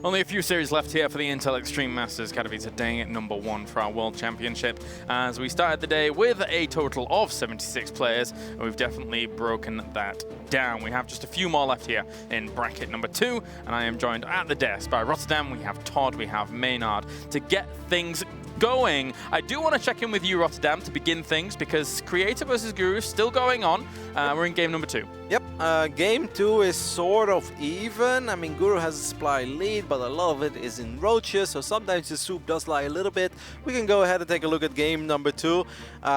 Only a few series left here for the Intel Extreme Masters. Katowice day at #1 for our World Championship. As we started the day with a total of 76 players, and we've definitely broken that down. We have just a few more left here in bracket #2, and I am joined at the desk by Rotterdam. We have Todd, we have Maynarde. To get things going, I do want to check in with you, Rotterdam, to begin things, because Creator versus Guru is still going on. We're in game #2. Yep, game 2 is sort of even. I mean, Guru has a supply lead, but a lot of it is in roaches, so sometimes the soup does lie a little bit. We can go ahead and take a look at game #2.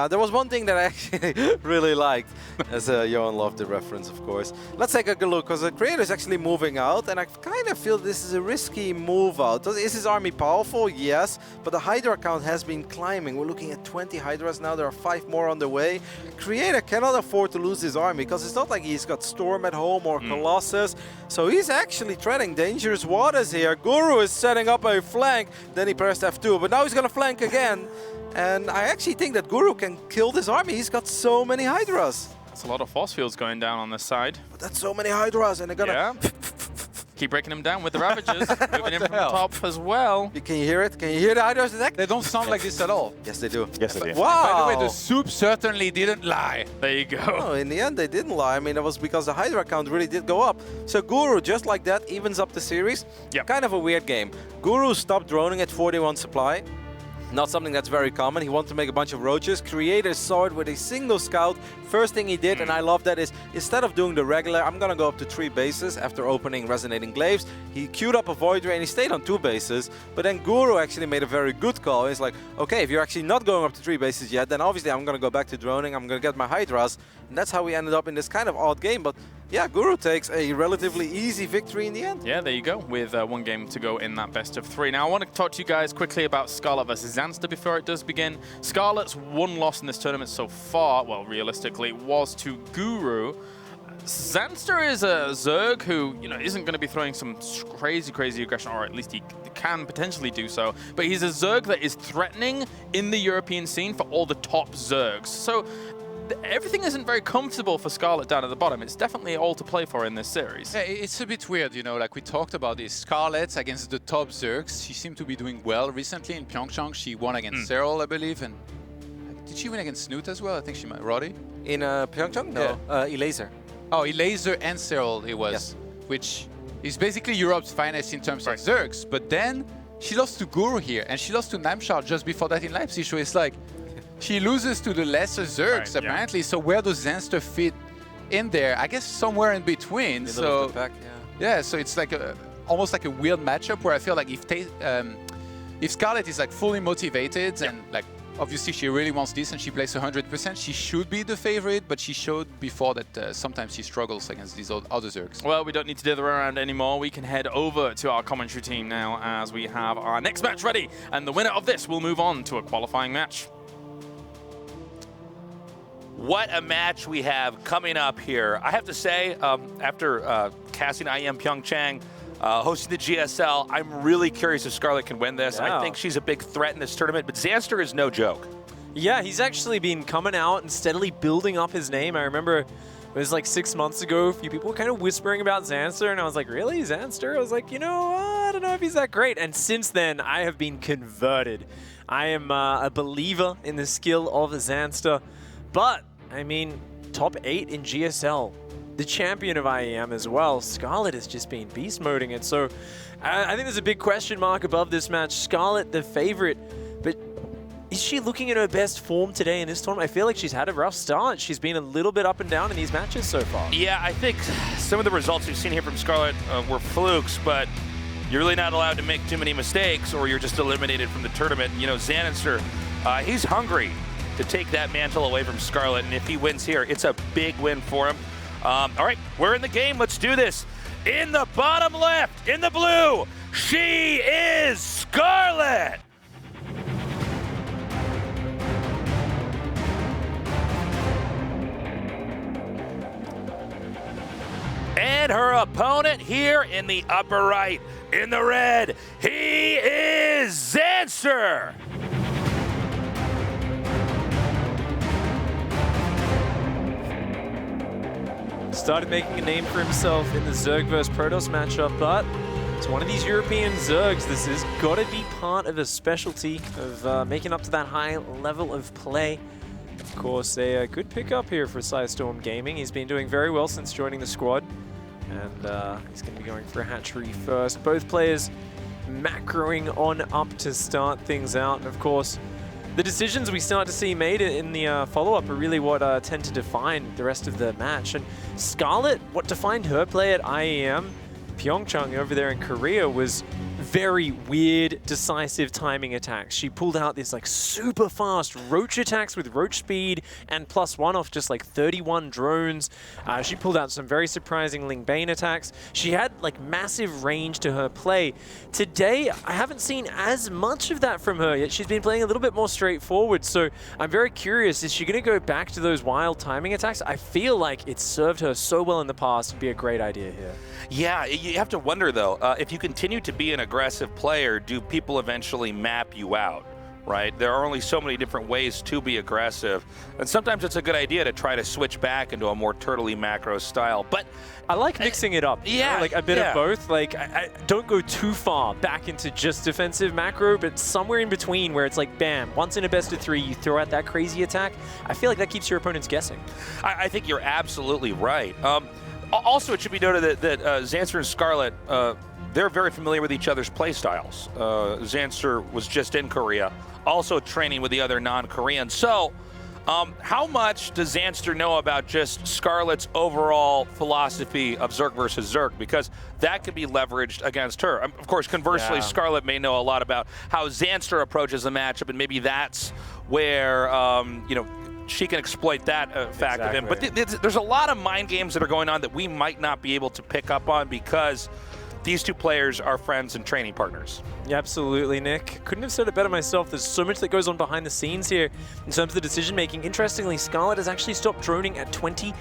There was one thing that I actually really liked, as Yoan loved the reference, of course. Let's take a good look, because the Creator is actually moving out, and I kind of feel this is a risky move out. Is his army powerful? Yes, but the Hydra count has been climbing. We're looking at 20 Hydras now. There are 5 more on the way. Creator cannot afford to lose his army, because it's not like he's got Storm at home or Colossus. So he's actually treading dangerous waters here. Guru is setting up a flank. Then he pressed F2, but now he's going to flank again. And I actually think that Guru can kill this army. He's got so many Hydras. That's a lot of force fields going down on this side. But that's so many Hydras, and they're going to... Keep breaking them down with the Ravagers. Moving in from the top as well. Can you hear it? Can you hear the Hydras attack? They don't sound like this at all. Yes, they do. Yes, they do. Wow! By the way, the soup certainly didn't lie. There you go. Oh, in the end, they didn't lie. I mean, that was because the Hydra count really did go up. So Guru, just like that, evens up the series. Yep. Kind of a weird game. Guru stopped droning at 41 supply. Not something that's very common. He wanted to make a bunch of roaches. Creator saw it with a single scout. First thing he did, and I love that, is instead of doing the regular, I'm gonna go up to 3 bases after opening Resonating Glaives, he queued up a Void Ray and he stayed on 2 bases. But then Guru actually made a very good call. He's like, okay, if you're actually not going up to 3 bases yet, then obviously I'm gonna go back to droning. I'm gonna get my Hydras. And that's how we ended up in this kind of odd game. But yeah, Guru takes a relatively easy victory in the end. Yeah, there you go, with 1 game to go in that best of 3. Now, I want to talk to you guys quickly about Scarlett versus Zanster before it does begin. Scarlett's one loss in this tournament so far, well, realistically, was to Guru. Zanster is a Zerg who, you know, isn't going to be throwing some crazy aggression, or at least he can potentially do so. But he's a Zerg that is threatening in the European scene for all the top Zergs. So everything isn't very comfortable for Scarlett down at the bottom. It's definitely all to play for in this series. Yeah, it's a bit weird, you know, like we talked about this. Scarlett against the top Zergs. She seemed to be doing well recently in Pyeongchang. She won against Carrol, I believe. And did she win against Snoot as well? I think she might. Roddy? In Pyeongchang? No, Elaser. Oh, Elaser and Carrol it was, yes. Which is basically Europe's finest in terms of Zergs. But then she lost to Guru here, and she lost to Namshar just before that in Leipzig. So it's like, she loses to the lesser Zergs, apparently. Yeah. So where does Zanster fit in there? I guess somewhere in between. Middle of the pack, yeah, so it's like almost like a weird matchup where I feel like if Scarlett is like fully motivated and like obviously she really wants this and she plays 100%, she should be the favorite. But she showed before that sometimes she struggles against these other Zergs. Well, we don't need to dither around anymore. We can head over to our commentary team now as we have our next match ready, and the winner of this will move on to a qualifying match. What a match we have coming up here. I have to say, after casting IEM Pyeongchang, hosting the GSL, I'm really curious if Scarlett can win this. Yeah. I think she's a big threat in this tournament, but Zanster is no joke. Yeah, he's actually been coming out and steadily building up his name. I remember it was like 6 months ago, a few people were kind of whispering about Zanster, and I was like, really, Zanster? I was like, you know, I don't know if he's that great. And since then, I have been converted. I am a believer in the skill of Zanster. But, I mean, top 8 in GSL, the champion of IEM as well. Scarlett has just been beast moding it. So I think there's a big question mark above this match. Scarlett, the favorite, but is she looking at her best form today in this tournament? I feel like she's had a rough start. She's been a little bit up and down in these matches so far. Yeah, I think some of the results we've seen here from Scarlett were flukes, but you're really not allowed to make too many mistakes or you're just eliminated from the tournament. You know, Zanster, he's hungry to take that mantle away from Scarlett, and if he wins here, it's a big win for him. All right, we're in the game. Let's do this. In the bottom left, in the blue, she is Scarlett. And her opponent here in the upper right, in the red, he is Zanster. Started making a name for himself in the Zerg vs Protoss matchup, but It's one of these European Zergs. This has got to be part of a specialty of making up to that high level of play. Of course, a good pickup here for Storm Gaming. He's been doing very well since joining the squad. And he's going to be going for a hatchery first. Both players macroing on up to start things out. And of course, the decisions we start to see made in the follow-up are really what tend to define the rest of the match. And Scarlett, what defined her play at IEM Pyeongchang over there in Korea was very weird, decisive timing attacks. She pulled out these like super fast roach attacks with roach speed and +1 off just like 31 drones. She pulled out some very surprising Ling Bane attacks. She had like massive range to her play. Today, I haven't seen as much of that from her yet. She's been playing a little bit more straightforward. So I'm very curious, is she going to go back to those wild timing attacks? I feel like it's served her so well in the past. It'd be a great idea here. Yeah, you have to wonder though, if you continue to be an aggressive player, do people eventually map you out, right? There are only so many different ways to be aggressive, and sometimes it's a good idea to try to switch back into a more turtley macro style, but I like mixing it up. Yeah, you know, like a bit of both. Like, I don't go too far back into just defensive macro, but somewhere in between where it's like, bam, once in a best of 3, you throw out that crazy attack. I feel like that keeps your opponents guessing. I think you're absolutely right. Also, it should be noted that Zanster and Scarlett, they're very familiar with each other's playstyles. Zanster was just in Korea, also training with the other non-Koreans. So, how much does Zanster know about just Scarlett's overall philosophy of Zerg versus Zerg? Because that could be leveraged against her. Of course, conversely, Scarlett may know a lot about how Zanster approaches the matchup, and maybe that's where, you know, she can exploit that fact of him. But there's a lot of mind games that are going on that we might not be able to pick up on because these two players are friends and training partners. Yeah, absolutely, Nick. Couldn't have said it better myself. There's so much that goes on behind the scenes here in terms of the decision-making. Interestingly, Scarlett has actually stopped droning at 20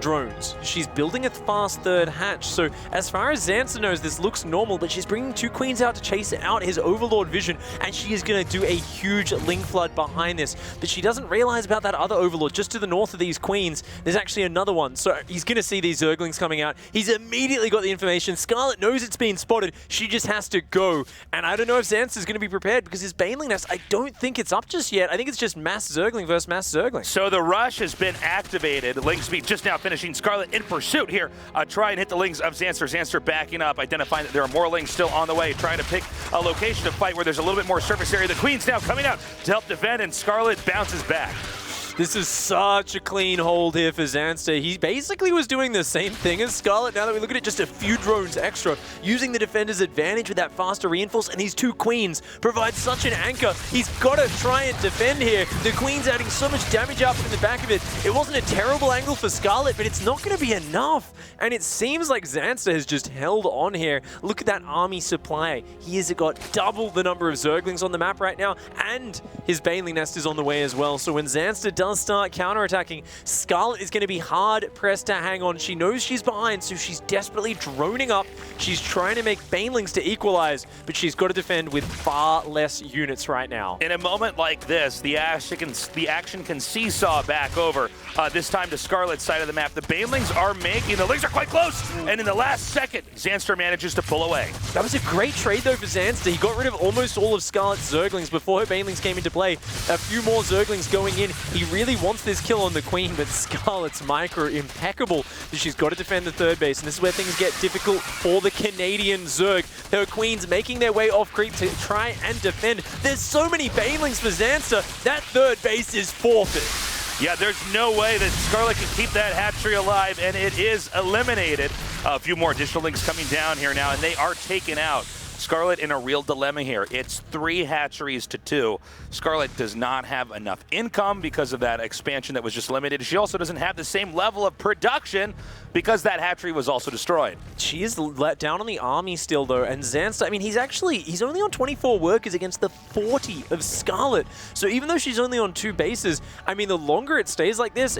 drones. She's building a fast third hatch. So as far as Zanster knows, this looks normal, but she's bringing 2 queens out to chase out his Overlord vision, and she is going to do a huge Ling Flood behind this. But she doesn't realize about that other Overlord just to the north of these queens. There's actually another one. So he's going to see these Zerglings coming out. He's immediately got the information. Scarlett knows it's been spotted. She just has to go. And I don't know if Zanster's going to be prepared because his Baneling Nest, I don't think it's up just yet. I think it's just mass Zergling versus mass Zergling. So the rush has been activated. Ling Speed just now finishing. Scarlett in pursuit here. Try and hit the Lings of Zanster. Zanster backing up, identifying that there are more Lings still on the way, trying to pick a location to fight where there's a little bit more surface area. The Queen's now coming out to help defend, and Scarlett bounces back. This is such a clean hold here for Zanster. He basically was doing the same thing as Scarlett. Now that we look at it, just a few drones extra, using the defender's advantage with that faster reinforce, and these 2 queens provide such an anchor. He's got to try and defend here. The queen's adding so much damage out from the back of it. It wasn't a terrible angle for Scarlett, but it's not going to be enough. And it seems like Zanster has just held on here. Look at that army supply. He has got double the number of Zerglings on the map right now, and his Baneling Nest is on the way as well. So when Zanster does start counterattacking, Scarlett is going to be hard-pressed to hang on. She knows she's behind, so she's desperately droning up. She's trying to make Banelings to equalize, but she's got to defend with far less units right now. In a moment like this, the action can seesaw back over, this time to Scarlett's side of the map. The Banelings are making, the Lings are quite close, and in the last second, Zanster manages to pull away. That was a great trade, though, for Zanster. He got rid of almost all of Scarlett's Zerglings before her Banelings came into play. A few more Zerglings going in. He really wants this kill on the Queen, but Scarlett's micro impeccable. She's got to defend the third base, and this is where things get difficult for the Canadian Zerg. Her Queens making their way off creep to try and defend. There's so many Banelings for Zanster. That third base is forfeit. Yeah, there's no way that Scarlett can keep that hatchery alive, and it is eliminated. A few more additional Lings coming down here now, and they are taken out. Scarlett in a real dilemma here. It's 3 hatcheries to 2. Scarlett does not have enough income because of that expansion that was just limited. She also doesn't have the same level of production because that hatchery was also destroyed. She is let down on the army still, though, and Zanster, I mean, he's only on 24 workers against the 40 of Scarlett. So even though she's only on 2 bases, I mean, the longer it stays like this,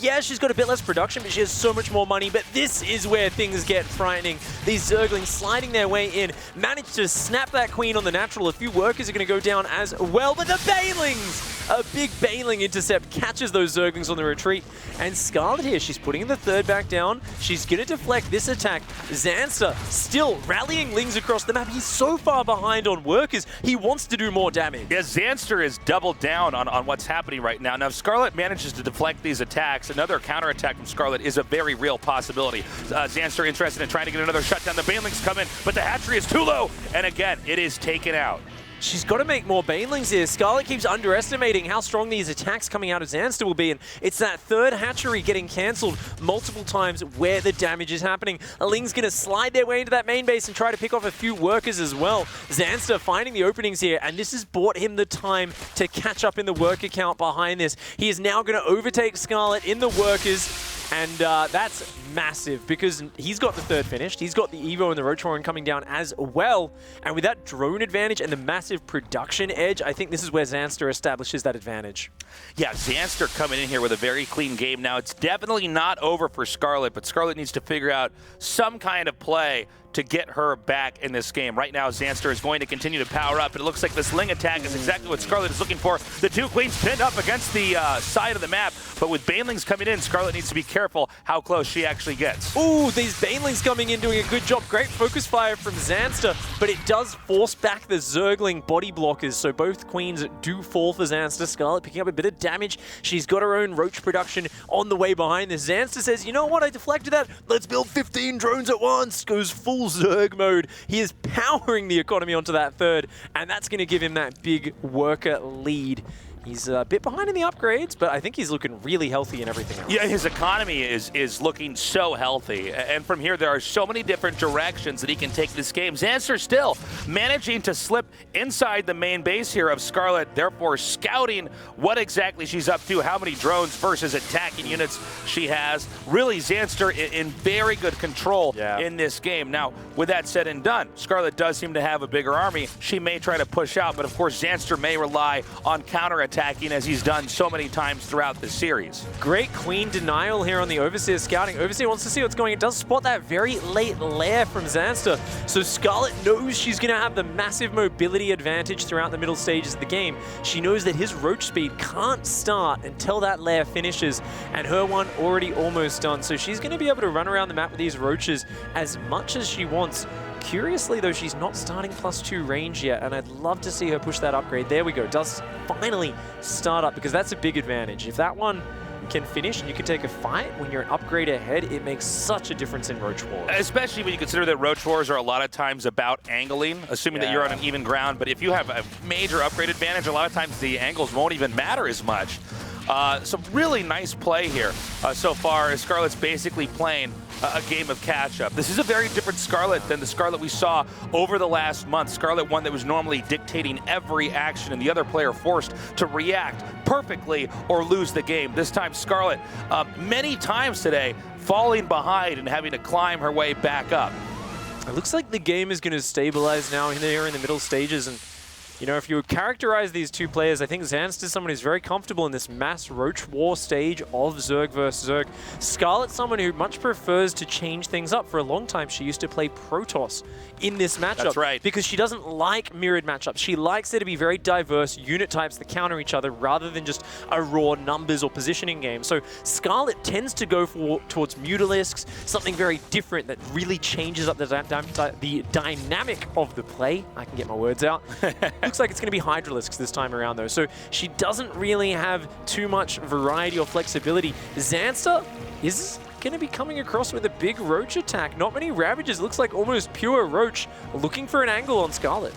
Yeah, she's got a bit less production, but she has so much more money. But this is where things get frightening. These Zerglings sliding their way in, managed to snap that queen on the natural. A few workers are going to go down as well, but the Banelings! A big Baneling intercept catches those Zerglings on the retreat. And Scarlett here, she's putting the third back down. She's going to deflect this attack. Zanster still rallying Lings across the map. He's so far behind on workers, he wants to do more damage. Yeah, Zanster is doubled down on what's happening right now. Now, if Scarlett manages to deflect these attacks, another counterattack from Scarlett is a very real possibility. Zanster interested in trying to get another shutdown. The Banelings come in, but the hatchery is too low, and again, it is taken out. She's got to make more Banelings here. Scarlett keeps underestimating how strong these attacks coming out of Zanster will be, and it's that third hatchery getting cancelled multiple times where the damage is happening. Ling's going to slide their way into that main base and try to pick off a few workers as well. Zanster finding the openings here, and this has bought him the time to catch up in the worker count behind this. He is now going to overtake Scarlett in the workers, and that's massive because he's got the third finished. He's got the Evo and the Rotoran coming down as well. And with that drone advantage and the massive production edge, I think this is where Zanster establishes that advantage. Yeah, Zanster coming in here with a very clean game. Now, it's definitely not over for Scarlett, but Scarlett needs to figure out some kind of play to get her back in this game. Right now, Zanster is going to continue to power up. It looks like this Ling attack is exactly what Scarlett is looking for. The two queens pinned up against the side of the map, but with Banelings coming in, Scarlett needs to be careful how close she actually gets. Ooh, these Banelings coming in doing a good job. Great focus fire from Zanster, but it does force back the Zergling body blockers, so both queens do fall for Zanster. Scarlett picking up a bit of damage. She's got her own roach production on the way behind this. Zanster says, you know what, I deflected that. Let's build 15 drones at once. Goes full Zerg mode. He is powering the economy onto that third, and that's going to give him that big worker lead. He's a bit behind in the upgrades, but I think he's looking really healthy in everything else. Yeah, his economy is looking so healthy. And from here, there are so many different directions that he can take this game. Zanster still managing to slip inside the main base here of Scarlett, therefore scouting what exactly she's up to, how many drones versus attacking units she has. Really, Zanster in very good control in this game. Now, with that said and done, Scarlett does seem to have a bigger army. She may try to push out, but of course, Zanster may rely on counterattacking as he's done so many times throughout the series. Great queen denial here on the Overseer scouting. Overseer wants to see what's going on. It does spot that very late lair from Zanster. So Scarlett knows she's going to have the massive mobility advantage throughout the middle stages of the game. She knows that his roach speed can't start until that lair finishes, and her one already almost done. So she's going to be able to run around the map with these roaches as much as she wants. Curiously, though, she's not starting +2 range yet, and I'd love to see her push that upgrade. There we go. Does finally start up, because that's a big advantage. If that one can finish and you can take a fight when you're an upgrade ahead, it makes such a difference in Roach Wars. Especially when you consider that Roach Wars are a lot of times about angling, assuming that you're on an even ground. But if you have a major upgrade advantage, a lot of times the angles won't even matter as much. Some really nice play here so far as Scarlett's basically playing a game of catch-up. This is a very different Scarlett than the Scarlett we saw over the last month. Scarlett, one that was normally dictating every action and the other player forced to react perfectly or lose the game. This time Scarlett, many times today, falling behind and having to climb her way back up. It looks like the game is going to stabilize now here in the middle stages, and you know, if you characterize these two players, I think Zanster is someone who's very comfortable in this mass Roach War stage of Zerg versus Zerg. Scarlett's someone who much prefers to change things up. For a long time, she used to play Protoss in this matchup. That's right. Because she doesn't like mirrored matchups. She likes there to be very diverse unit types that counter each other rather than just a raw numbers or positioning game. So Scarlett tends to go towards Mutalisks, something very different that really changes up the dynamic of the play. I can get my words out. Looks like it's going to be Hydralisks this time around, though. So she doesn't really have too much variety or flexibility. Zanster is going to be coming across with a big Roach attack. Not many Ravages. Looks like almost pure Roach, looking for an angle on Scarlett.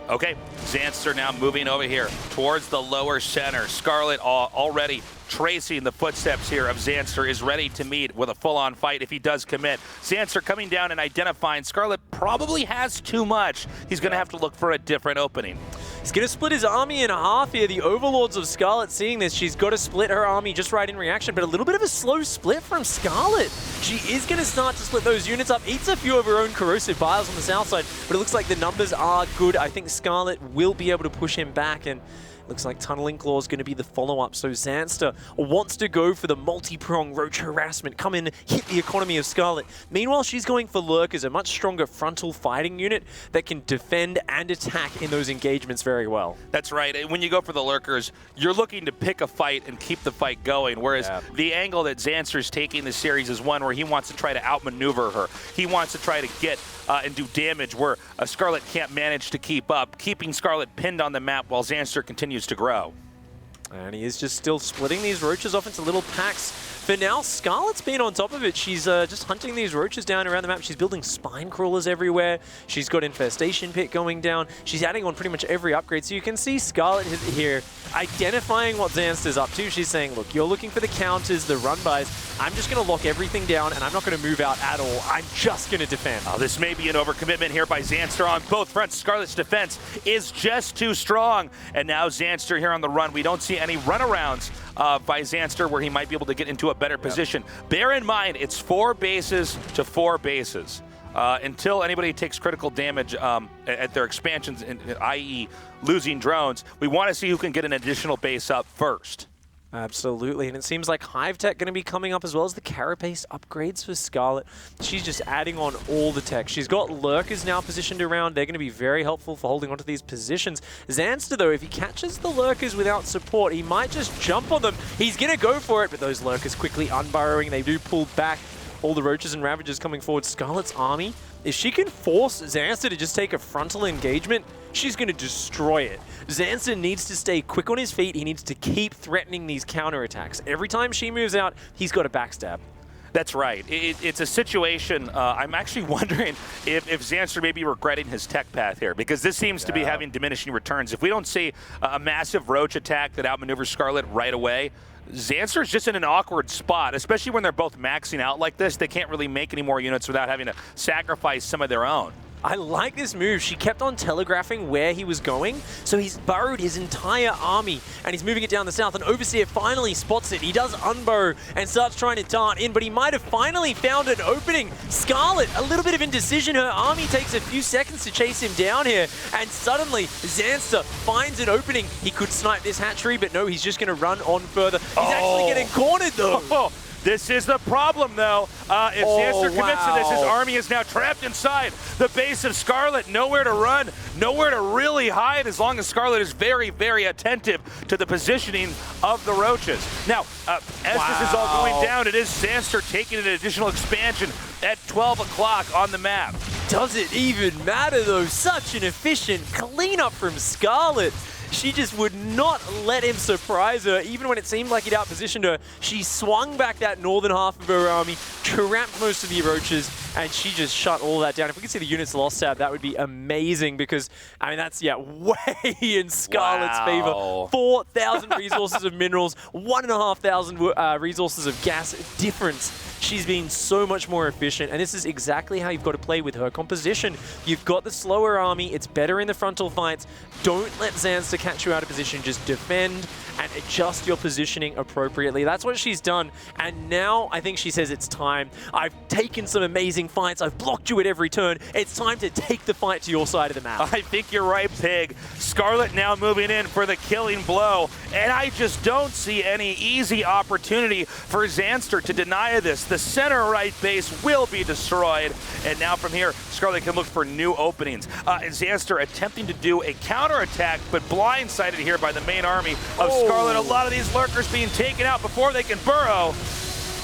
Okay, Zanster now moving over here towards the lower center. Scarlett already tracing the footsteps here of Zanster, is ready to meet with a full-on fight if he does commit. Zanster coming down and identifying Scarlett probably has too much. He's going to have to look for a different opening. He's going to split his army in half here. The Overlords of Scarlett seeing this, she's got to split her army just right in reaction, but a little bit of a slow split from Scarlett. She is going to start to split those units up, eats a few of her own corrosive biles on the south side, but it looks like the numbers are good. I think Scarlett will be able to push him back, and Looks like Tunneling Claw is going to be the follow-up. So Zanster wants to go for the multi-prong roach harassment. Come in, hit the economy of Scarlett. Meanwhile, she's going for Lurkers, a much stronger frontal fighting unit that can defend and attack in those engagements very well. That's right. When you go for the Lurkers, you're looking to pick a fight and keep the fight going, whereas the angle that Zanster's taking this series is one where he wants to try to outmaneuver her. He wants to try to get and do damage where Scarlett can't manage to keep up, keeping Scarlett pinned on the map while Zanster continues to grow. And he is just still splitting these roaches off into little packs. For now, Scarlett's been on top of it. She's just hunting these roaches down around the map. She's building spine crawlers everywhere. She's got infestation pit going down. She's adding on pretty much every upgrade. So you can see Scarlett here identifying what Zanster's up to. She's saying, look, you're looking for the counters, the run-bys. I'm just going to lock everything down, and I'm not going to move out at all. I'm just going to defend. Oh, this may be an overcommitment here by Zanster on both fronts. Scarlett's defense is just too strong. And now Zanster here on the run. We don't see any runarounds by Zanster where he might be able to get into a better position. Bear in mind, it's 4 bases to 4 bases. Until anybody takes critical damage at their expansions, i.e. losing drones, we want to see who can get an additional base up first. Absolutely, and it seems like Hive Tech going to be coming up as well as the Carapace upgrades for Scarlett. She's just adding on all the tech. She's got Lurkers now positioned around. They're going to be very helpful for holding onto these positions. Zanster, though, if he catches the Lurkers without support, he might just jump on them. He's going to go for it, but those Lurkers quickly unburrowing. They do pull back. All the Roaches and Ravagers coming forward. Scarlett's army, if she can force Zanster to just take a frontal engagement, she's going to destroy it. Zanster needs to stay quick on his feet. He needs to keep threatening these counterattacks. Every time she moves out, he's got a backstab. That's right. It's a situation, I'm actually wondering if Zanster may be regretting his tech path here, because this seems to be having diminishing returns. If we don't see a massive Roach attack that outmaneuvers Scarlett right away, Zanster's just in an awkward spot, especially when they're both maxing out like this. They can't really make any more units without having to sacrifice some of their own. I like this move. She kept on telegraphing where he was going, so he's burrowed his entire army, and he's moving it down the south, and Overseer finally spots it. He does unburrow and starts trying to dart in, but he might have finally found an opening. Scarlett, a little bit of indecision. Her army takes a few seconds to chase him down here, and suddenly Zanster finds an opening. He could snipe this hatchery, but no, he's just going to run on further. He's actually getting cornered, though. This is the problem, though. If Zanster commits to this, his army is now trapped inside the base of Scarlett. Nowhere to run, nowhere to really hide, as long as Scarlett is very, very attentive to the positioning of the Roaches. Now, as this is all going down, it is Zanster taking an additional expansion at 12 o'clock on the map. Does it even matter, though? Such an efficient cleanup from Scarlett. She just would not let him surprise her, even when it seemed like he'd outpositioned her. She swung back that northern half of her army, trapped most of the Roaches, and she just shut all that down. If we could see the units lost tab, that would be amazing, because, I mean, that's, way in Scarlett's favor. 4,000 resources of minerals, 1,500 resources of gas difference. She's been so much more efficient, and this is exactly how you've got to play with her composition. You've got the slower army, it's better in the frontal fights. Don't let Zanster catch you out of position, just defend and adjust your positioning appropriately. That's what she's done, and now I think she says it's time. I've taken some amazing fights, I've blocked you at every turn. It's time to take the fight to your side of the map. I think you're right, Pig. Scarlett now moving in for the killing blow, and I just don't see any easy opportunity for Zanster to deny this. The center right base will be destroyed, and now from here, Scarlett can look for new openings. Zanster attempting to do a counterattack, but blindsided here by the main army of Scarlett. A lot of these lurkers being taken out before they can burrow.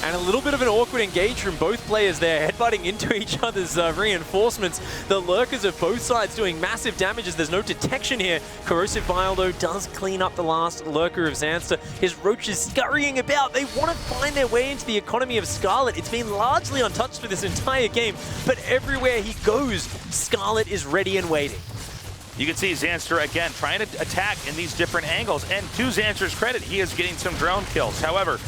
And a little bit of an awkward engage from both players there, headbutting into each other's reinforcements. The lurkers of both sides doing massive damages. There's no detection here. Corrosive Vial, though, does clean up the last lurker of Zanster. His roaches scurrying about. They want to find their way into the economy of Scarlett. It's been largely untouched for this entire game, but everywhere he goes, Scarlett is ready and waiting. You can see Zanster again trying to attack in these different angles, and to Zanster's credit, he is getting some drone kills. However,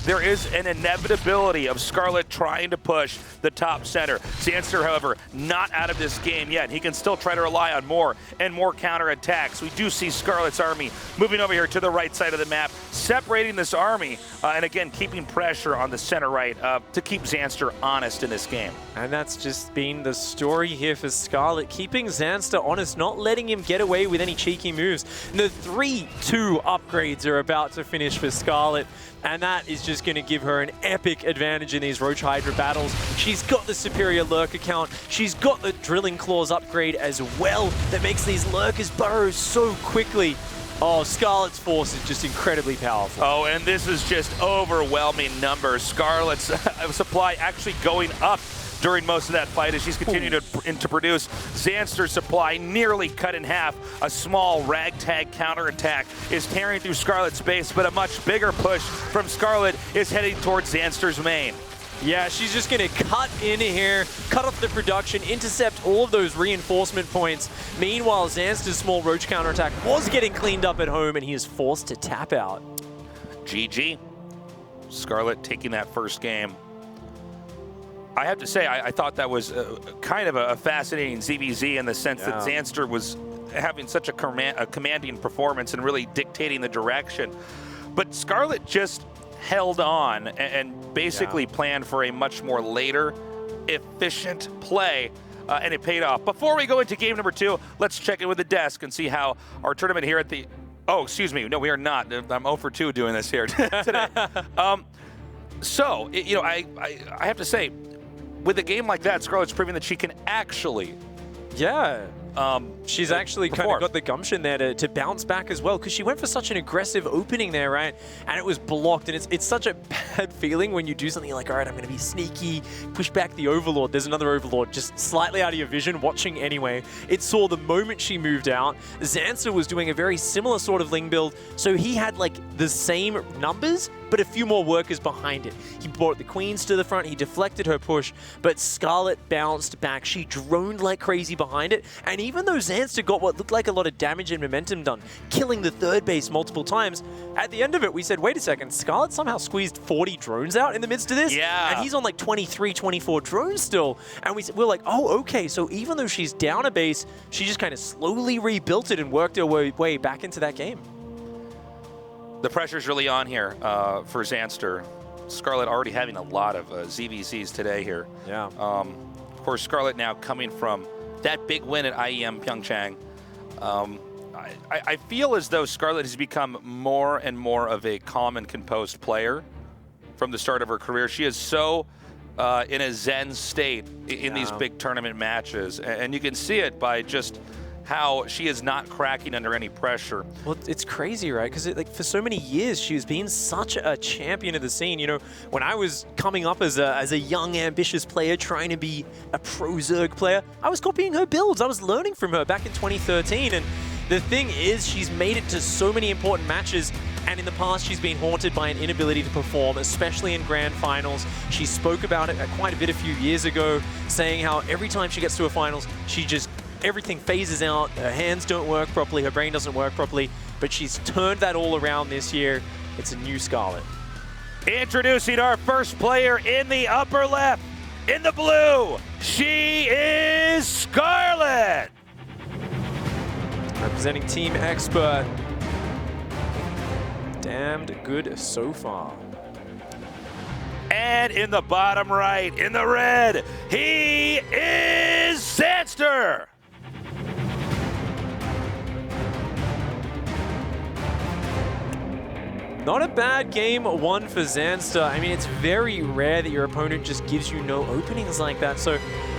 there is an inevitability of Scarlett trying to push the top center. Zanster, however, not out of this game yet. He can still try to rely on more and more counterattacks. We do see Scarlett's army moving over here to the right side of the map, separating this army, and again, keeping pressure on the center right to keep Zanster honest in this game. And that's just been the story here for Scarlett, keeping Zanster honest, not letting letting him get away with any cheeky moves. And the 3-2 upgrades are about to finish for Scarlett, and that is just going to give her an epic advantage in these Roach Hydra battles. She's got the superior lurker count. She's got the Drilling Claws upgrade as well that makes these lurkers burrow so quickly. Oh, Scarlett's force is just incredibly powerful. Oh, and this is just overwhelming numbers. Scarlett's supply actually going up during most of that fight as she's continuing to produce. Zanster's supply nearly cut in half. A small ragtag counterattack is tearing through Scarlett's base, but a much bigger push from Scarlett is heading towards Zanster's main. Yeah, she's just going to cut in here, cut off the production, intercept all of those reinforcement points. Meanwhile, Zanster's small roach counterattack was getting cleaned up at home, and he is forced to tap out. GG. Scarlett taking that first game. I have to say, I thought that was kind of a fascinating ZVZ in the sense that Zanster was having such a commanding performance and really dictating the direction. But Scarlett just held on and basically planned for a much more later, efficient play, and it paid off. Before we go into game number 2, let's check in with the desk and see how our tournament here at the... Oh, excuse me. No, we are not. I'm 0 for 2 doing this here today. So, you know, I have to say, with a game like that, Scarlett's proving that she can actually... She's actually kind of got the gumption there to bounce back as well, because she went for such an aggressive opening there, right? And it was blocked, and it's such a bad feeling when you do something like, all right, I'm going to be sneaky, push back the Overlord. There's another Overlord just slightly out of your vision, watching anyway. It saw the moment she moved out. Zanster was doing a very similar sort of Ling build, so he had like the same numbers, but a few more workers behind it. He brought the Queens to the front, he deflected her push, but Scarlett bounced back. She droned like crazy behind it, and even though Zanster got what looked like a lot of damage and momentum done, killing the third base multiple times, at the end of it, we said, wait a second, Scarlett somehow squeezed 40 drones out in the midst of this? Yeah. And he's on like 23, 24 drones still. And we're like, oh, okay, so even though she's down a base, she just kind of slowly rebuilt it and worked her way back into that game. The pressure's really on here for Zanster. Scarlett already having a lot of ZVZs today here. Yeah. Of course, Scarlett now coming from that big win at IEM Pyeongchang. I feel as though Scarlett has become more and more of a calm and composed player from the start of her career. She is so in a zen state in these big tournament matches, and you can see it by just how she is not cracking under any pressure. Well, it's crazy, right? Because like for so many years, she was being such a champion of the scene. You know, when I was coming up as a young, ambitious player trying to be a pro Zerg player, I was copying her builds. I was learning from her back in 2013. And the thing is, she's made it to so many important matches. And in the past, she's been haunted by an inability to perform, especially in grand finals. She spoke about it quite a bit a few years ago, saying how every time she gets to a finals, everything phases out, her hands don't work properly, her brain doesn't work properly, but she's turned that all around this year. It's a new Scarlett. Introducing our first player in the upper left, in the blue, she is Scarlett! Representing Team Expert. Damned good so far. And in the bottom right, in the red, he is Zanster! Not a bad game one for Zanster. I mean, it's very rare that your opponent just gives you no openings like that. So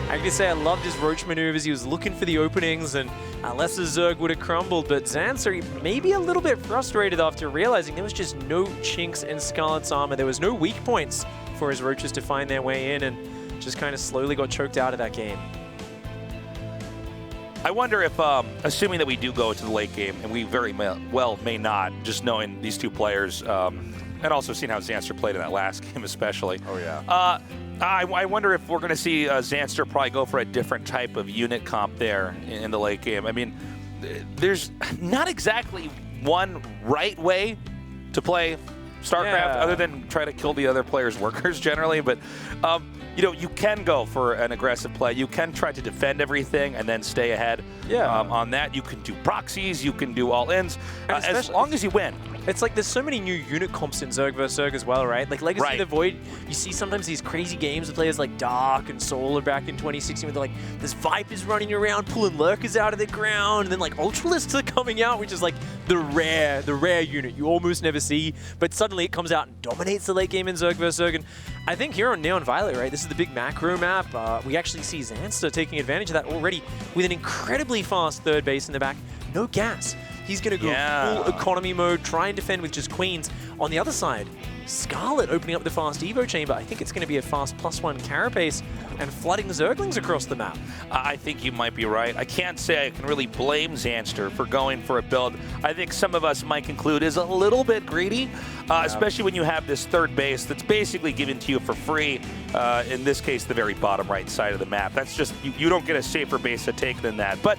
I can say I loved his roach maneuvers. He was looking for the openings, and unless the Zerg would have crumbled. But Zanster may be a little bit frustrated after realizing there was just no chinks in Scarlett's armor. There was no weak points for his roaches to find their way in, and just kind of slowly got choked out of that game. I wonder if, assuming that we do go to the late game, and we very well may not, just knowing these two players, and also seeing how Zanster played in that last game especially. Oh, yeah. I wonder if we're going to see Zanster probably go for a different type of unit comp there in the late game. I mean, there's not exactly one right way to play StarCraft other than try to kill the other player's workers generally, but you know, you can go for an aggressive play. You can try to defend everything and then stay ahead on that. You can do proxies. You can do all-ins as long as you win. It's like there's so many new unit comps in Zerg vs. Zerg as well, right? Like Legacy of the Void, you see sometimes these crazy games with players like Dark and Solar back in 2016 where they're like, there's Vipers running around pulling Lurkers out of the ground, and then like Ultralisks are coming out, which is like the rare unit you almost never see, but suddenly it comes out and dominates the late game in Zerg vs. Zerg. And I think here on Neon Violet, right, this is the big macro map. We actually see Zanster taking advantage of that already with an incredibly fast third base in the back. No gas. He's going to go full economy mode, try and defend with just queens. On the other side, Scarlett opening up the fast Evo chamber. I think it's going to be a fast +1 carapace and flooding Zerglings across the map. I think you might be right. I can't say I can really blame Zanster for going for a build I think some of us might conclude is a little bit greedy, especially when you have this third base that's basically given to you for free. In this case, the very bottom right side of the map. That's just, you don't get a safer base to take than that. But,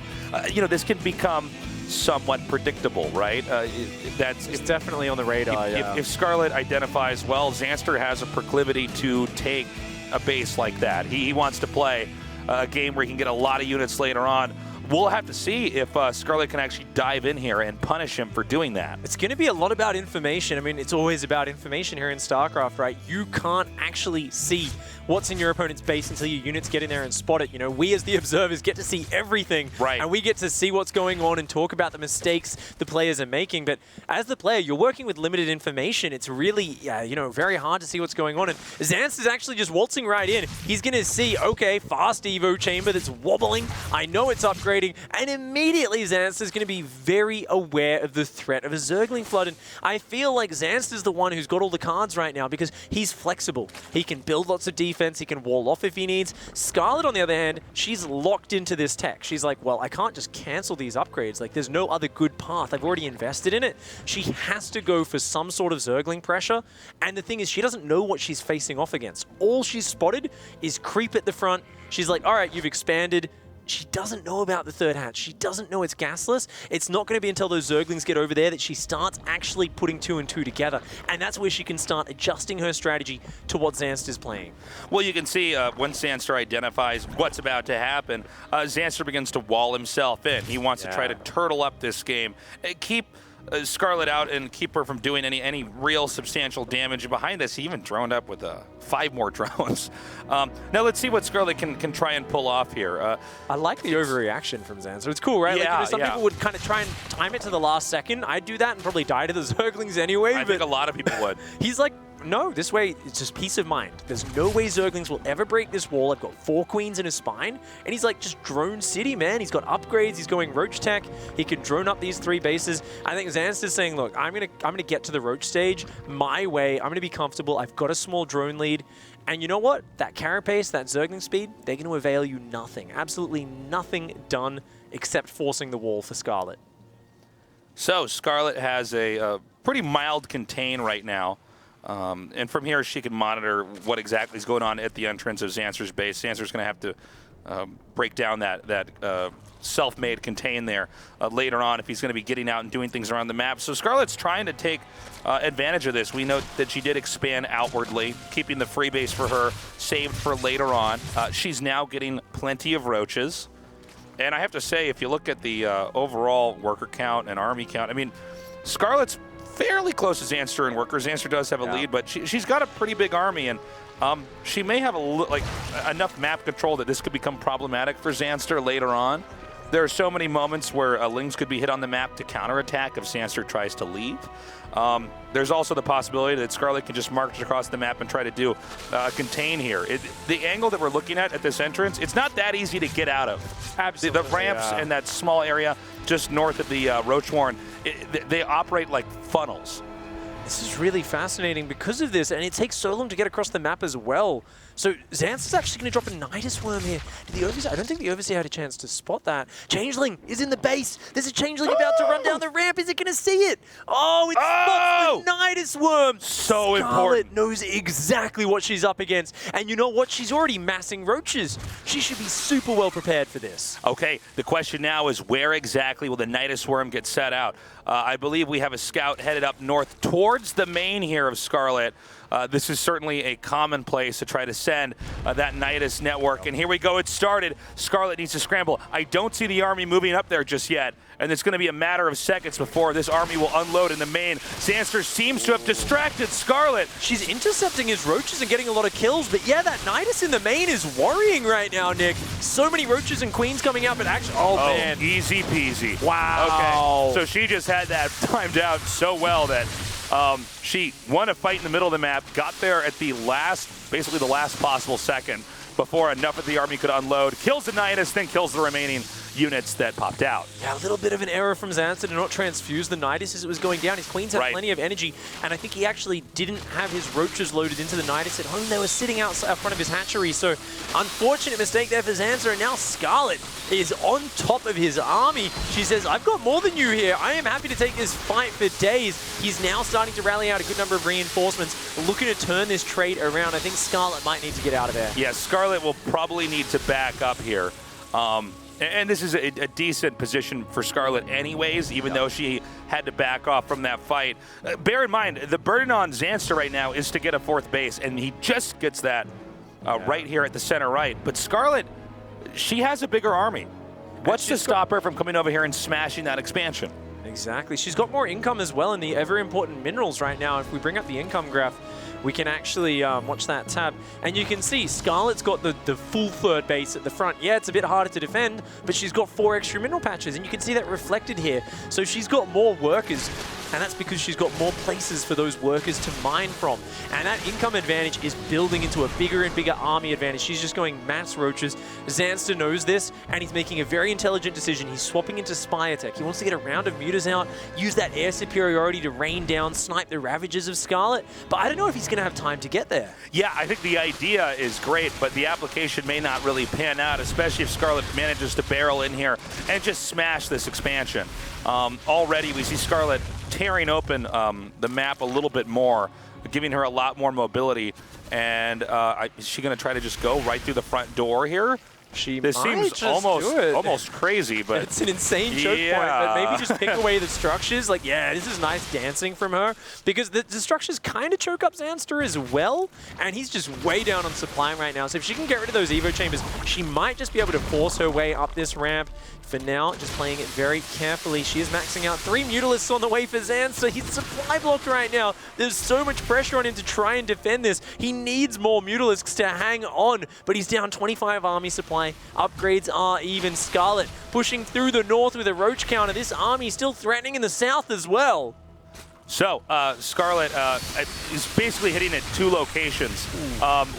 you know, this can become somewhat predictable, right? It's definitely on the radar. If Scarlett identifies, well, Zanster has a proclivity to take a base like that. He wants to play a game where he can get a lot of units later on. We'll have to see if Scarlett can actually dive in here and punish him for doing that. It's going to be a lot about information. I mean, it's always about information here in StarCraft, right? You can't actually see what's in your opponent's base until your units get in there and spot it. You know, we as the observers get to see everything. Right. And we get to see what's going on and talk about the mistakes the players are making. But as the player, you're working with limited information. It's really, you know, very hard to see what's going on. And Zanster's actually just waltzing right in. He's going to see, okay, fast Evo chamber that's wobbling. I know it's upgrading. And immediately Zanster's going to be very aware of the threat of a Zergling flood. And I feel like Zanster's the one who's got all the cards right now because he's flexible. He can build lots of defense. He can wall off if he needs. Scarlett, on the other hand, she's locked into this tech. She's like, well, I can't just cancel these upgrades. Like, there's no other good path. I've already invested in it. She has to go for some sort of Zergling pressure. And the thing is, she doesn't know what she's facing off against. All she's spotted is creep at the front. She's like, all right, you've expanded. She doesn't know about the third hatch. She doesn't know it's gasless. It's not going to be until those Zerglings get over there that she starts actually putting 2 and 2 together. And that's where she can start adjusting her strategy to what Zanster's playing. Well, you can see when Zanster identifies what's about to happen, Zanster begins to wall himself in. He wants to try to turtle up this game, keep Scarlett out and keep her from doing any real substantial damage. Behind this, he even droned up with 5 more drones. Now let's see what Scarlett can try and pull off here. I like the overreaction from Zanster. It's cool, right? Yeah, like, you know, some people would kind of try and time it to the last second. I'd do that and probably die to the Zerglings anyway. I think a lot of people would. He's like, no, this way, it's just peace of mind. There's no way Zerglings will ever break this wall. I've got 4 queens in his spine. And he's like, just drone city, man. He's got upgrades. He's going Roach tech. He could drone up these 3 bases. I think Zanster's saying, look, I'm gonna get to the Roach stage my way. I'm gonna be comfortable. I've got a small drone lead. And you know what? That carapace, that Zergling speed, they're going to avail you nothing. Absolutely nothing done except forcing the wall for Scarlett. So Scarlett has a pretty mild contain right now. And from here, she can monitor what exactly is going on at the entrance of Zanster's base. Zanster's going to have to break down that self-made contain there later on if he's going to be getting out and doing things around the map. So Scarlett's trying to take advantage of this. We note that she did expand outwardly, keeping the free base for her saved for later on. She's now getting plenty of roaches. And I have to say, if you look at the overall worker count and army count, I mean, Scarlett's fairly close to Zanster in workers. Zanster does have a lead, but she's got a pretty big army, and she may have enough map control that this could become problematic for Zanster later on. There are so many moments where Lings could be hit on the map to counterattack if Zanster tries to leave. There's also the possibility that Scarlett can just march across the map and try to do contain here. The angle that we're looking at this entrance, it's not that easy to get out of. Absolutely. The ramps in that small area just north of the Roach Warren, they operate like funnels. This is really fascinating because of this, and it takes so long to get across the map as well. So Zanster's actually going to drop a Nidus Worm here. Did the Overseer? I don't think the Overseer had a chance to spot that. Changeling is in the base. There's a Changeling about to run down the ramp. Is it going to see it? Oh, it spots the Nidus Worm. So important. Scarlett knows exactly what she's up against. And you know what? She's already massing roaches. She should be super well prepared for this. Okay, the question now is where exactly will the Nidus Worm get set out? I believe we have a scout headed up north towards the main here of Scarlett. This is certainly a common place to try to send that Nidus network. And here we go, it started. Scarlett needs to scramble. I don't see the army moving up there just yet. and it's going to be a matter of seconds before this army will unload in the main. Zanster seems to have distracted Scarlett. She's intercepting his roaches and getting a lot of kills, but yeah, that Nidus in the main is worrying right now, Nick. So many roaches and queens coming out, but actually, oh man. Easy peasy. Wow. Okay, so she just had that timed out so well that she won a fight in the middle of the map, got there at the last, basically the last possible second before enough of the army could unload, kills the Nidus, then kills the remaining units that popped out. Yeah, a little bit of an error from Zanster to not transfuse the Nidus as it was going down. His queens had plenty of energy, and I think he actually didn't have his roaches loaded into the Nidus at home. They were sitting out front of his hatchery, so unfortunate mistake there for Zanster, and now Scarlett is on top of his army. She says, I've got more than you here. I am happy to take this fight for days. He's now starting to rally out a good number of reinforcements, looking to turn this trade around. I think Scarlett might need to get out of there. Yeah, Scarlett will probably need to back up here. And this is a decent position for Scarlett anyways, even though she had to back off from that fight. Bear in mind, the burden on Zanster right now is to get a 4th base, and he just gets that right here at the center right. But Scarlett, she has a bigger army. What's to stop her from coming over here and smashing that expansion? Exactly. She's got more income as well in the ever-important minerals right now. If we bring up the income graph, we can actually watch that tab. And you can see Scarlett's got the full 3rd base at the front. Yeah, it's a bit harder to defend, but she's got 4 extra mineral patches, and you can see that reflected here. So she's got more workers, and that's because she's got more places for those workers to mine from. And that income advantage is building into a bigger and bigger army advantage. She's just going mass roaches. Zanster knows this, and he's making a very intelligent decision. He's swapping into spy attack. He wants to get a round of mutas out, use that air superiority to rain down, snipe the Ravagers of Scarlett. But I don't know if he's going to have time to get there. Yeah, I think the idea is great, but the application may not really pan out, especially if Scarlett manages to barrel in here and just smash this expansion. Already we see Scarlett tearing open the map a little bit more, giving her a lot more mobility. And is she going to try to just go right through the front door here? This seems almost crazy, but it's an insane choke point. But maybe just pick away the structures. Like, yeah, this is nice dancing from her, because the structures kind of choke up Zanster as well, and he's just way down on supply right now. So if she can get rid of those Evo chambers, she might just be able to force her way up this ramp. For now, just playing it very carefully. She is maxing out 3 Mutalisks on the way for Zanster. He's supply blocked right now. There's so much pressure on him to try and defend this. He needs more Mutalisks to hang on, but he's down 25 army supply. Upgrades are even. Scarlett pushing through the north with a roach counter. This army still threatening in the south as well. So, Scarlett is basically hitting at 2 locations.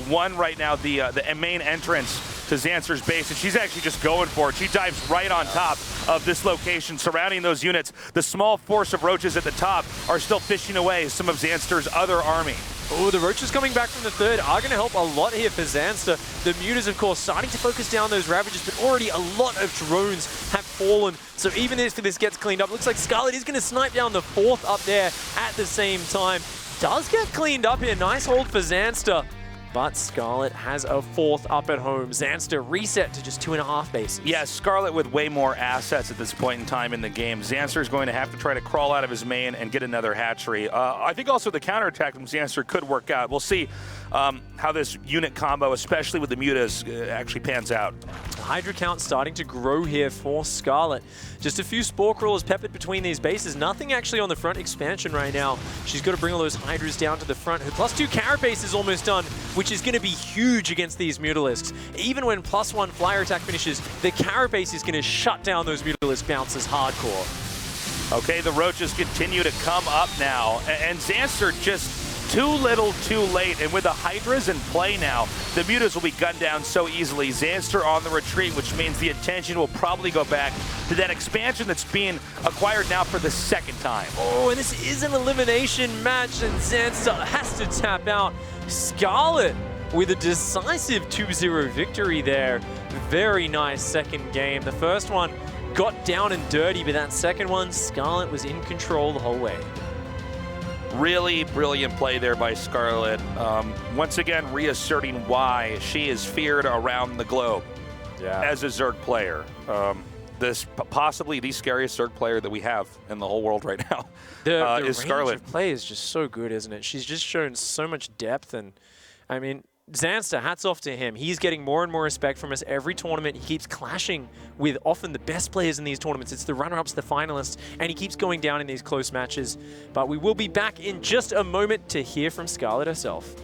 One right now, the main entrance to Zanster's base, and she's actually just going for it. She dives right on top of this location, surrounding those units. The small force of roaches at the top are still fishing away some of Zanster's other army. Oh, the roaches coming back from the 3rd are going to help a lot here for Zanster. The mutas, of course, starting to focus down those Ravagers, but already a lot of drones have fallen. So even if this gets cleaned up, looks like Scarlett is going to snipe down the 4th up there at the same time. Does get cleaned up here. Nice hold for Zanster. But Scarlett has a 4th up at home. Zanster reset to just 2.5 bases. Yeah, Scarlett with way more assets at this point in time in the game. Zanster is going to have to try to crawl out of his main and get another hatchery. I think also the counterattack from Zanster could work out. We'll see how this unit combo, especially with the mutas, actually pans out. The Hydra count starting to grow here for Scarlett. Just a few Spore Crawlers peppered between these bases. Nothing actually on the front expansion right now. She's got to bring all those Hydras down to the front. Her +2 Carapace is almost done, which is going to be huge against these Mutalisks. Even when +1 Flyer Attack finishes, the Carapace is going to shut down those Mutalisk bounces hardcore. Okay, the roaches continue to come up now, and Zanster just too little, too late, and with the Hydras in play now, the mutas will be gunned down so easily. Zanster on the retreat, which means the attention will probably go back to that expansion that's being acquired now for the 2nd time. Oh, and this is an elimination match, and Zanster has to tap out. Scarlett with a decisive 2-0 victory there. Very nice second game. The first one got down and dirty, but that second one, Scarlett was in control the whole way. Really brilliant play there by Scarlett. Once again, reasserting why she is feared around the globe as a Zerg player. This possibly the scariest Zerg player that we have in the whole world right now the is Scarlett. Range of play is just so good, isn't it? She's just shown so much depth, and I mean, Zanster, hats off to him. He's getting more and more respect from us every tournament. He keeps clashing with often the best players in these tournaments. It's the runner-ups, the finalists, and he keeps going down in these close matches. But we will be back in just a moment to hear from Scarlett herself.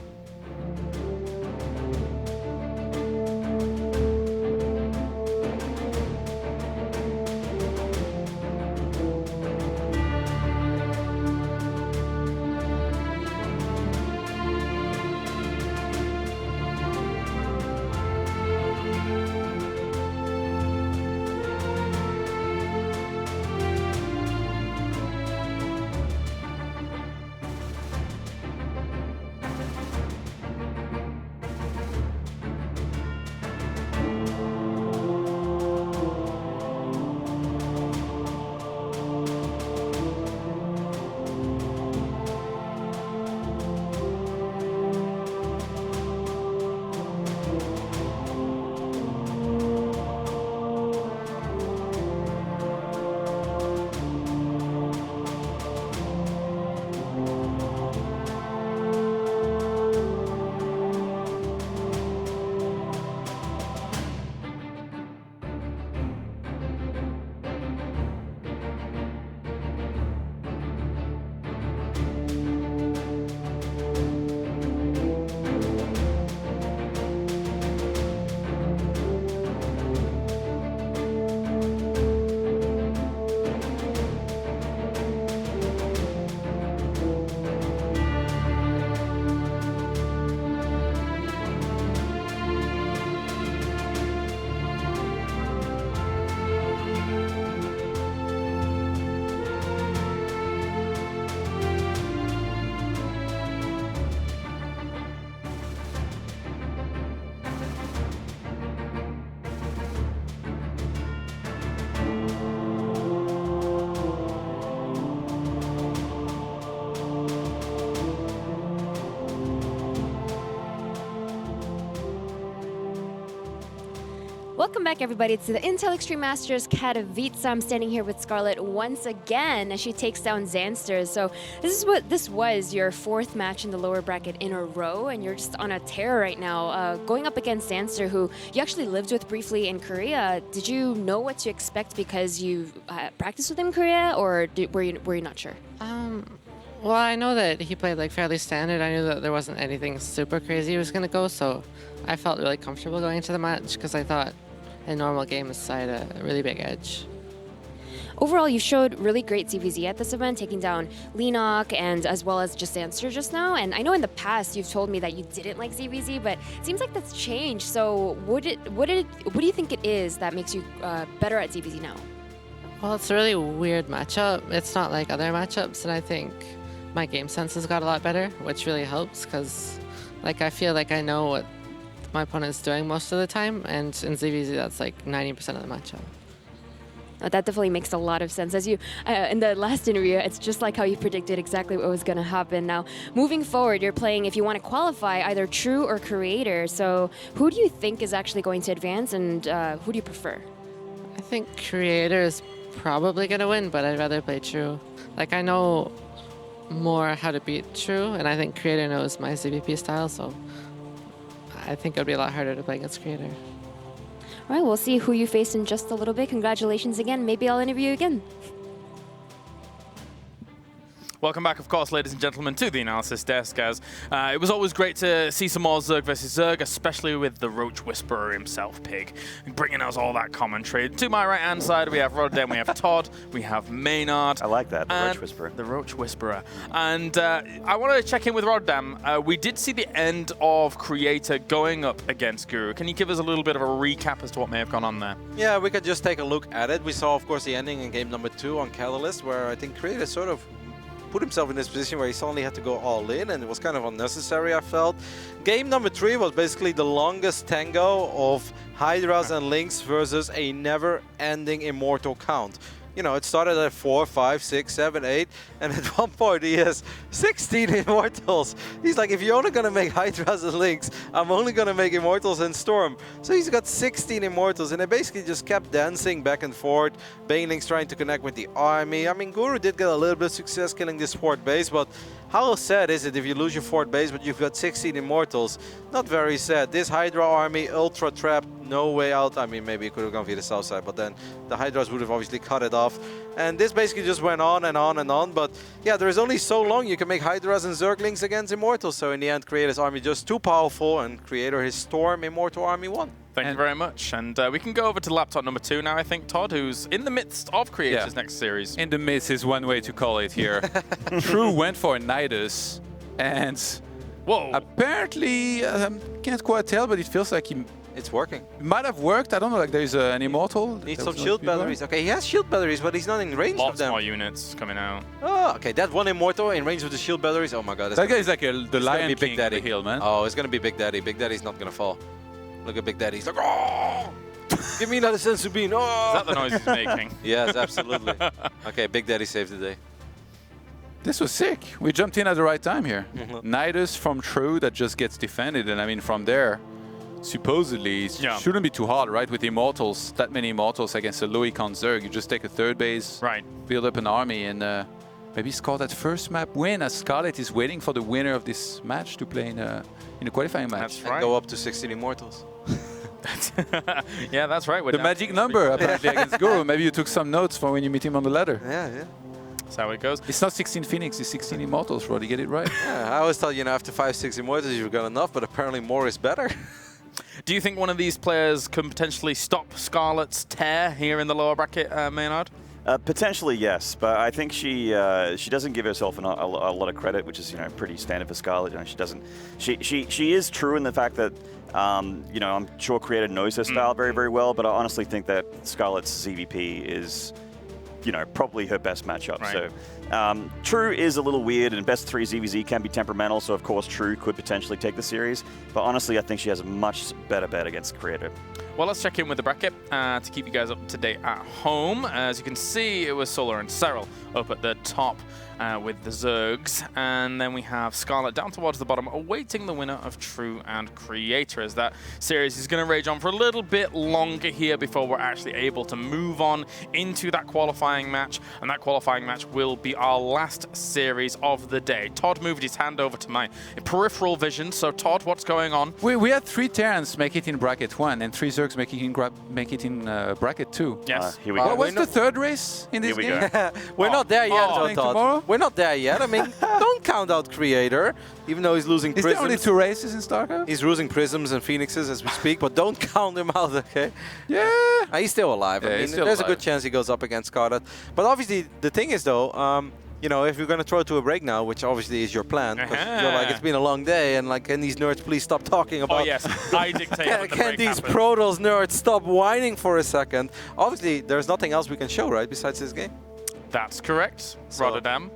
Welcome back, everybody, to the Intel Extreme Masters Katowice. I'm standing here with Scarlett once again as she takes down Zanster. So this was your 4th match in the lower bracket in a row, and you're just on a tear right now, going up against Zanster, who you actually lived with briefly in Korea. Did you know what to expect because you practiced with him in Korea, or were you not sure? Well, I know that he played like fairly standard. I knew that there wasn't anything super crazy he was going to go, so I felt really comfortable going into the match because I thought in normal games I had a really big edge. Overall, you showed really great ZVZ at this event, taking down Leigh and as well as just Zanster just now. And I know in the past you've told me that you didn't like ZVZ, but it seems like that's changed. So what do you think it is that makes you better at ZVZ now? Well, it's a really weird matchup. It's not like other matchups, and I think my game sense has got a lot better, which really helps because like I feel like I know what my opponent's doing most of the time, and in ZVZ that's like 90% of the matchup. That definitely makes a lot of sense. As you, in the last interview, it's just like how you predicted exactly what was going to happen. Now, moving forward, you're playing, if you want to qualify, either True or Creator. So who do you think is actually going to advance, and who do you prefer? I think Creator is probably going to win, but I'd rather play True. Like, I know more how to beat True, and I think Creator knows my CVP style, so I think it would be a lot harder to play against Creator. All right, we'll see who you face in just a little bit. Congratulations again. Maybe I'll interview you again. Welcome back, of course, ladies and gentlemen, to the analysis desk, as it was always great to see some more Zerg versus Zerg, especially with the Roach Whisperer himself, Pig, bringing us all that commentary. To my right-hand side, we have Rotterdam, we have Todd, we have Maynarde. I like that, the Roach Whisperer. The Roach Whisperer. And I want to check in with Rotterdam. We did see the end of Creator going up against Guru. Can you give us a little bit of a recap as to what may have gone on there? Yeah, we could just take a look at it. We saw, of course, the ending in game number 2 on Kaelaris, where I think Creator sort of put himself in this position where he suddenly had to go all in, and it was kind of unnecessary, I felt. Game number 3 was basically the longest tango of Hydras and Lynx versus a never-ending immortal count. you know, it started at 4, 5, 6, 7, 8, and at one point he has 16 Immortals. He's like, if you're only going to make Hydras and Lynx, I'm only going to make Immortals and Storm. So he's got 16 Immortals, and they basically just kept dancing back and forth. Baneling's trying to connect with the army. I mean, Guru did get a little bit of success killing this fourth base, but how sad is it if you lose your fourth base, but you've got 16 Immortals? Not very sad. This Hydra army, ultra trapped, no way out. I mean, maybe it could have gone via the south side, but then the Hydras would have obviously cut it off. And this basically just went on and on and on. But yeah, there is only so long you can make Hydras and Zerglings against Immortals. So in the end, Creator's army just too powerful, and Creator, his Storm Immortal army won. Thank you very much. And we can go over to laptop number 2 now, I think, Todd, who's in the midst of Creator's next series. In the midst is one way to call it here. True went for Nidus, and apparently, can't quite tell, but it feels like he It's working. might have worked. I don't know, like there's an Immortal. Needs some shield batteries. Okay, he has shield batteries, but he's not in range of Lots them. more units coming out. Oh, okay, that one Immortal in range of the shield batteries. Oh my god. That guy is like the Lion be Big King Daddy. of the hill, man. Oh, it's gonna be Big Daddy. Big Daddy's not gonna fall. Look at Big Daddy. He's like, oh! Give me another sense of being. Oh! Is that the noise he's making? Yes, absolutely. Okay, Big Daddy saved the day. This was sick. We jumped in at the right time here. Nidus from True that just gets defended, and I mean from there, supposedly it shouldn't be too hard, right? With Immortals, that many Immortals against a low econ Zerg, you just take a third base, right? Build up an army, and maybe score that first map win. As Scarlett is waiting for the winner of this match to play in a qualifying match. That's right. And go up to 16 Immortals. Yeah, that's right. The magic number apparently against Guru. Maybe you took some notes for when you meet him on the ladder. Yeah, yeah. That's how it goes. It's not 16 Phoenix, it's 16 Immortals, Roddy. Get it right. Yeah, I always thought, you know, after 5, 6 Immortals you've got enough, but apparently more is better. Do you think one of these players can potentially stop Scarlett's tear here in the lower bracket, Maynarde? Potentially, yes, but I think she doesn't give herself a lot of credit, which is, you know, pretty standard for Scarlett. You know, she doesn't. She is true in the fact that you know, I'm sure Creator knows her style very, very well, but I honestly think that Scarlett's ZVP is, you know, probably her best matchup. Right. So True is a little weird, and best 3 ZVZ can be temperamental, so of course True could potentially take the series, but honestly I think she has a much better bet against Creator. Well, let's check in with the bracket to keep you guys up to date at home. As you can see, it was Solar and Serral up at the top with the Zergs, and then we have Scarlett down towards the bottom, awaiting the winner of True and Creator, as that series is going to rage on for a little bit longer here before we're actually able to move on into that qualifying match, and that qualifying match will be our last series of the day. Todd moved his hand over to my peripheral vision, so Todd, what's going on? We had 3 Terrans make it in bracket 1 and 3 Zergs make it in bracket 2. Yes. Here we go. What's the third race in this Here we game? go. We're not there yet, Playing Todd. tomorrow? We're not there yet. I mean, don't count out Creator, even though he's losing Is there only prisms. 2 races in StarCraft? He's losing prisms and phoenixes as we speak, but don't count him out, okay? Yeah. He's still alive. Yeah, I mean, he's still there's a alive. good chance he goes up against Scarlett. But obviously, the thing is, though, you know, if you're going to throw it to a break now, which obviously is your plan, because you're like, it's been a long day, and like, can these nerds please stop talking about... Oh, yes. I dictate when the Can break these happens. Protoss nerds stop whining for a second? Obviously, there's nothing else we can show, right, besides this game? That's correct. So- Rotterdam.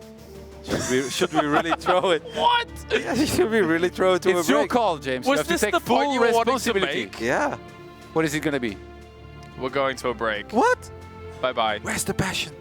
Should we really throw it? What? Yeah, should we really throw it to It's a your break? call, James. Was You have this to take the point full you were wanting to responsibility. make? Yeah. What is it going to be? We're going to a break. What? Bye-bye. Where's the passion?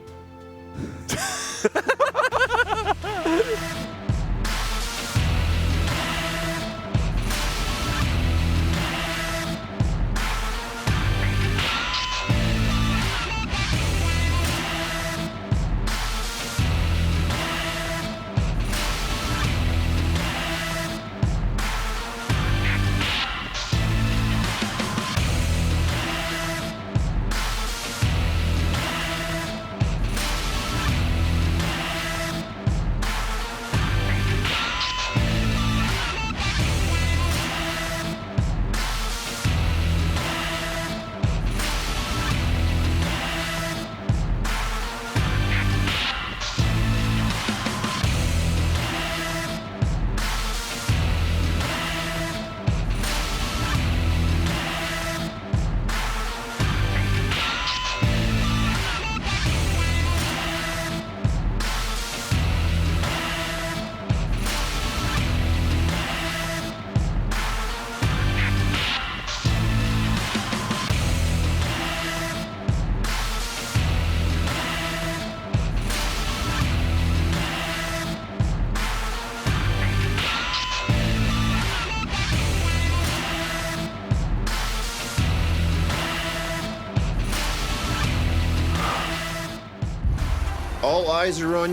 All eyes are on